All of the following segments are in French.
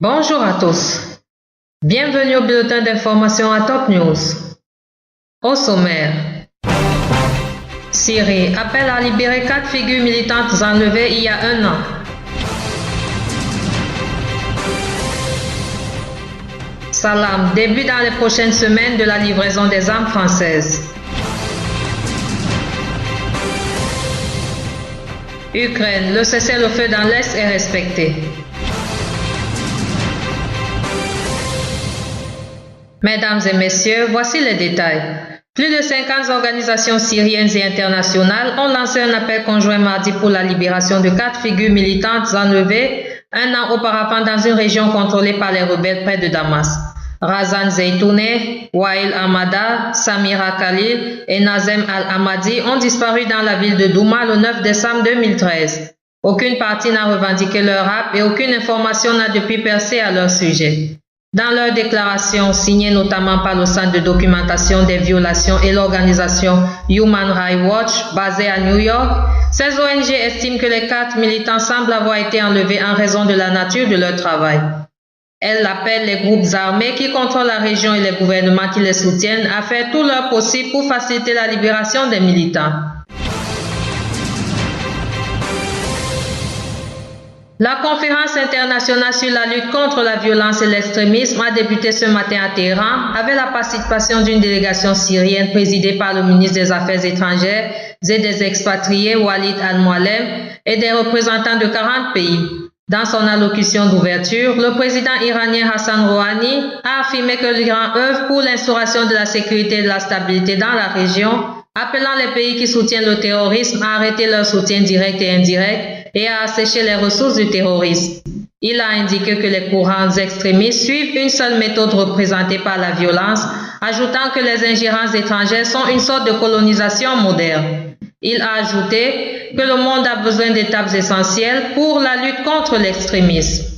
Bonjour à tous. Bienvenue au bulletin d'information à Top News. Au sommaire, Syrie appelle à libérer 4 figures militantes enlevées il y a un an. Salam débute dans les prochaines semaines de la livraison des armes françaises. Ukraine, le cessez-le-feu dans l'Est est respecté. Mesdames et messieurs, voici les détails. Plus de 50 organisations syriennes et internationales ont lancé un appel conjoint mardi pour la libération de 4 figures militantes enlevées un an auparavant dans une région contrôlée par les rebelles près de Damas. Razan Zeytouneh, Wael Hamada, Samira Khalil et Nazem Al-Hamadi ont disparu dans la ville de Douma le 9 décembre 2013. Aucune partie n'a revendiqué leur rap et aucune information n'a depuis percé à leur sujet. Dans leur déclaration, signée notamment par le Centre de documentation des violations et l'organisation Human Rights Watch, basée à New York, ces ONG estiment que les 4 militants semblent avoir été enlevés en raison de la nature de leur travail. Elles appellent les groupes armés qui contrôlent la région et les gouvernements qui les soutiennent à faire tout leur possible pour faciliter la libération des militants. La conférence internationale sur la lutte contre la violence et l'extrémisme a débuté ce matin à Téhéran avec la participation d'une délégation syrienne présidée par le ministre des Affaires étrangères et des expatriés Walid al-Muallem et des représentants de 40 pays. Dans son allocution d'ouverture, le président iranien Hassan Rouhani a affirmé que l'Iran œuvre pour l'instauration de la sécurité et de la stabilité dans la région, appelant les pays qui soutiennent le terrorisme à arrêter leur soutien direct et indirect et à assécher les ressources du terrorisme. Il a indiqué que les courants extrémistes suivent une seule méthode représentée par la violence, ajoutant que les ingérences étrangères sont une sorte de colonisation moderne. Il a ajouté que le monde a besoin d'étapes essentielles pour la lutte contre l'extrémisme.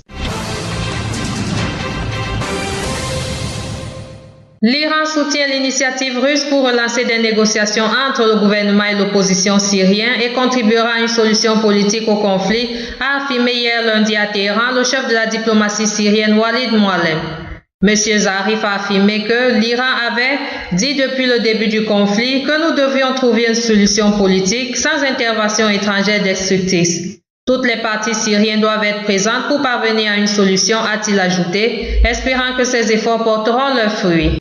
L'Iran soutient l'initiative russe pour relancer des négociations entre le gouvernement et l'opposition syrienne et contribuera à une solution politique au conflit, a affirmé hier lundi à Téhéran le chef de la diplomatie syrienne Walid Muallem. M. Zarif a affirmé que l'Iran avait dit depuis le début du conflit que nous devions trouver une solution politique sans intervention étrangère destructrice. Toutes les parties syriennes doivent être présentes pour parvenir à une solution, a-t-il ajouté, espérant que ces efforts porteront leurs fruits.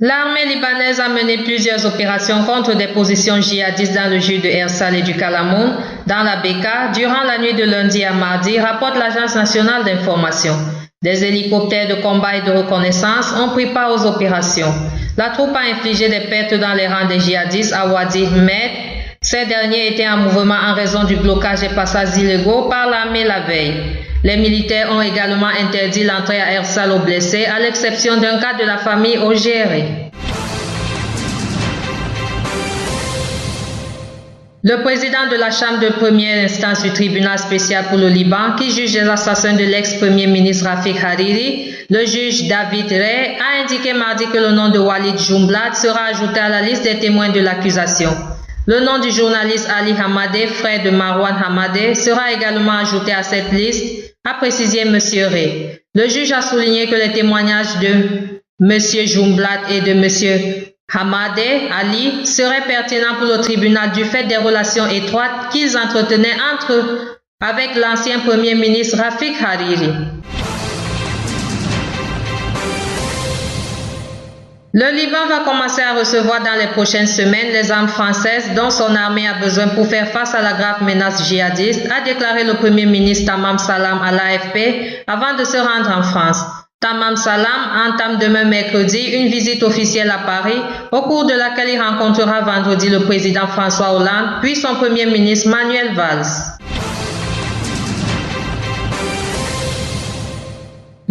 L'armée libanaise a mené plusieurs opérations contre des positions djihadistes dans le jus de Ersal et du Kalamoun, dans la Beka, durant la nuit de lundi à mardi, rapporte l'Agence nationale d'information. Des hélicoptères de combat et de reconnaissance ont pris part aux opérations. La troupe a infligé des pertes dans les rangs des djihadistes à Wadi Med. Ces derniers étaient en mouvement en raison du blocage des passages illégaux par l'armée la veille. Les militaires ont également interdit l'entrée à Ersal aux blessés, à l'exception d'un cas de la famille Ogéré. Le président de la Chambre de première instance du tribunal spécial pour le Liban, qui juge les assassins de l'ex-premier ministre Rafik Hariri, le juge David Ray, a indiqué mardi que le nom de Walid Jumblat sera ajouté à la liste des témoins de l'accusation. Le nom du journaliste Ali Hamadeh, frère de Marwan Hamadeh, sera également ajouté à cette liste, a précisé M. Ray. Le juge a souligné que les témoignages de M. Jumblat et de M. Hamadeh Ali seraient pertinents pour le tribunal du fait des relations étroites qu'ils entretenaient entre eux avec l'ancien premier ministre Rafik Hariri. Le Liban va commencer à recevoir dans les prochaines semaines les armes françaises dont son armée a besoin pour faire face à la grave menace djihadiste, a déclaré le premier ministre Tamam Salam à l'AFP avant de se rendre en France. Tamam Salam entame demain mercredi une visite officielle à Paris, au cours de laquelle il rencontrera vendredi le président François Hollande, puis son premier ministre Manuel Valls.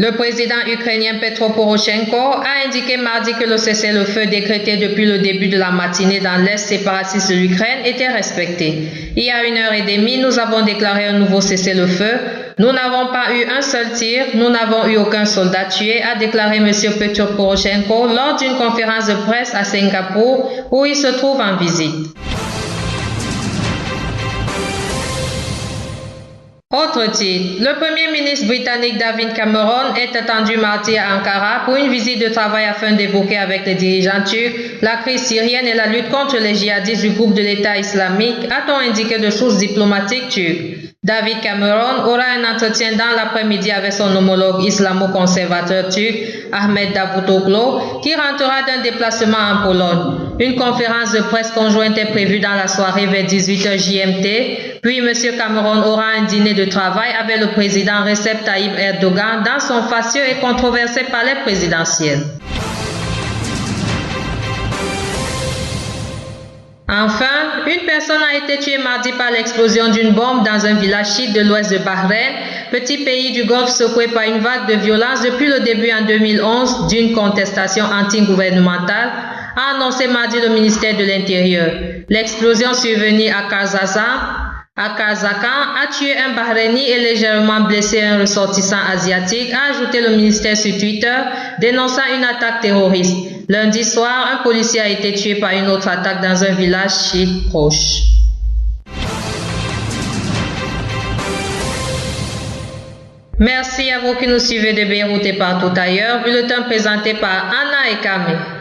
Le président ukrainien Petro Poroshenko a indiqué mardi que le cessez-le-feu décrété depuis le début de la matinée dans l'Est séparatiste de l'Ukraine était respecté. Il y a 1h30, nous avons déclaré un nouveau cessez-le-feu. Nous n'avons pas eu un seul tir, nous n'avons eu aucun soldat tué, a déclaré M. Petro Poroshenko lors d'une conférence de presse à Singapour où il se trouve en visite. Autre titre, le Premier ministre britannique David Cameron est attendu mardi à Ankara pour une visite de travail afin d'évoquer avec les dirigeants turcs la crise syrienne et la lutte contre les djihadistes du groupe de l'État islamique, a-t-on indiqué de sources diplomatiques turques. David Cameron aura un entretien dans l'après-midi avec son homologue islamo-conservateur turc Ahmet Davutoglu qui rentrera d'un déplacement en Pologne. Une conférence de presse conjointe est prévue dans la soirée vers 18h GMT, puis M. Cameron aura un dîner de travail avec le président Recep Tayyip Erdogan dans son fastueux et controversé palais présidentiel. Enfin, une personne a été tuée mardi par l'explosion d'une bombe dans un village chiite de l'ouest de Bahreïn, petit pays du Golfe secoué par une vague de violence depuis le début en 2011 d'une contestation anti-gouvernementale, a annoncé mardi le ministère de l'Intérieur. L'explosion survenue à Karzakan a tué un Bahreïni et légèrement blessé un ressortissant asiatique, a ajouté le ministère sur Twitter, dénonçant une attaque terroriste. Lundi soir, un policier a été tué par une autre attaque dans un village chiite proche. Merci à vous qui nous suivez de Beyrouth et partout ailleurs. Bulletin présenté par Anna et Camille.